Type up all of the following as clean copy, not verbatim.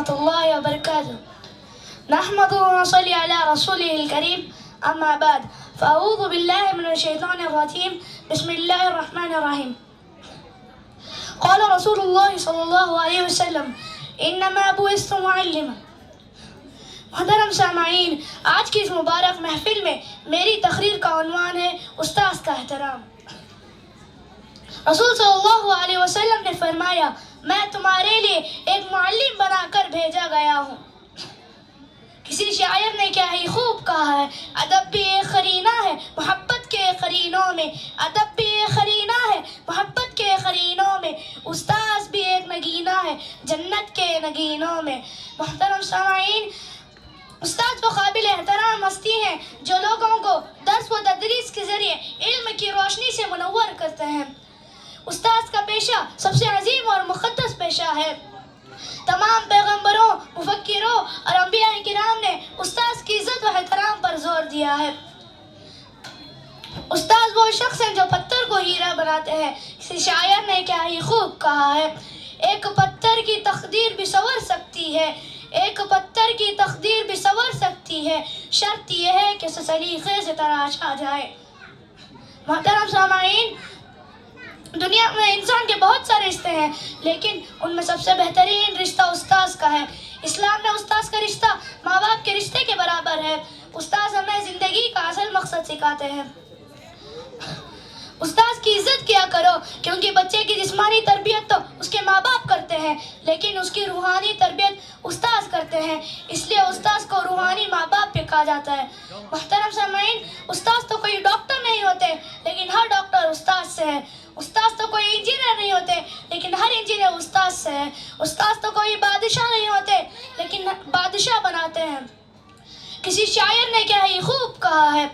الله وبركاته. نحمده ونصلي على رسوله الكريم. أما بعد فأعوذ بالله من الشيطان الرجيم. بسم الله الرحمن الرحيم. قال رسول الله صلی اللہ علیہ وسلم انما بعثت معلما. محترم سامعین، آج کی اس مبارک محفل میں میری تقریر کا عنوان ہے استاذ کا احترام۔ رسول صلی اللہ علیہ وسلم نے فرمایا، میں تمہارے لیے ایک معلم بنا کر بھیجا گیا ہوں۔ کسی شاعر نے کیا ہی خوب کہا ہے، ادب بھی ایک قرینہ ہے محبت کے قرینوں میں، ادب بھی ایک قرینہ ہے محبت کے قرینوں میں، استاذ بھی ایک نگینہ ہے جنت کے نگینوں میں۔ محترم سامعین، استاد وہ قابل احترام ہستی ہیں جو لوگوں کو درس و تدریس کے ذریعے علم کی روشنی سے منور کرتے ہیں۔ استاذ کا پیشہ سب سے عظیم اور مقدس پیشہ ہے۔ تمام پیغمبروں، مفکروں اور انبیاء کرام نے استاذ کی عزت و احترام پر زور دیا ہے۔ استاذ وہ شخص ہیں جو پتھر کو ہیرا بناتے ہیں۔ کسی شاعر نے کیا ہی خوب کہا ہے، ایک پتھر کی تقدیر بھی سنور سکتی ہے، ایک پتھر کی تقدیر بھی سنور سکتی ہے، شرط یہ ہے کہ اسے سلیقے سے تراشا جائے۔ محترم سامعین، دنیا میں انسان کے بہت سارے رشتے ہیں، لیکن ان میں سب سے بہترین رشتہ استاذ کا ہے۔ اسلام میں استاذ کا رشتہ ماں باپ کے رشتے کے برابر ہے۔ استاذ ہمیں زندگی کا اصل مقصد سکھاتے ہیں۔ استاذ کی عزت کیا کرو، کیونکہ بچے کی جسمانی تربیت تو اس کے ماں باپ کرتے ہیں، لیکن اس کی روحانی تربیت استاذ کرتے ہیں، اس لیے استاذ کو روحانی ماں باپ بھی کہا جاتا ہے۔ محترم سامعین، استاذ تو کوئی ڈاکٹر نہیں ہوتے، لیکن ہر ڈاکٹر استاذ سے ہے۔ استاذ تو کوئی انجینئر نہیں ہوتے، لیکن ہر انجینئر استاذ سے ہے۔ استاذ تو کوئی بادشاہ نہیں ہوتے، لیکن بادشاہ بناتے ہیں۔ کسی شاعر نے کیا ہی خوب کہا ہے،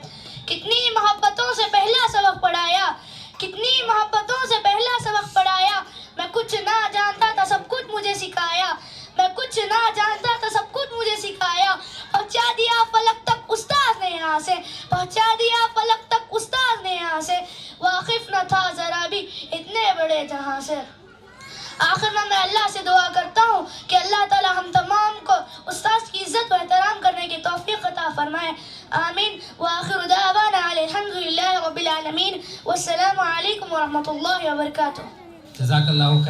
کتنی محبتوں سے پہلا سبق پڑھایا، کتنی محبتوں سے پہلا سبق پڑھایا، میں کچھ نہ جانتا تھا سب کچھ مجھے سکھایا، میں کچھ نہ جانتا تھا سب کچھ مجھے سکھایا، پہنچا دیا فلک تک استاذ نے یہاں سے، پہنچا دیا فلک تک استاذ نے یہاں سے، واقف نہ تھا ذرا بھی اتنے بڑے جہاں سے۔ آخر میں اللہ سے دعا کرتا ہوں کہ اللہ تعالی ہم تمام کو استاذ کی عزت و احترام کرنے کی توفیق عطا فرمائے، آمین۔ وآخر دعوانا الحمدللہ رب العالمین، والسلام علیکم ورحمۃ اللہ وبرکاتہ۔ جزاک اللہ خیر۔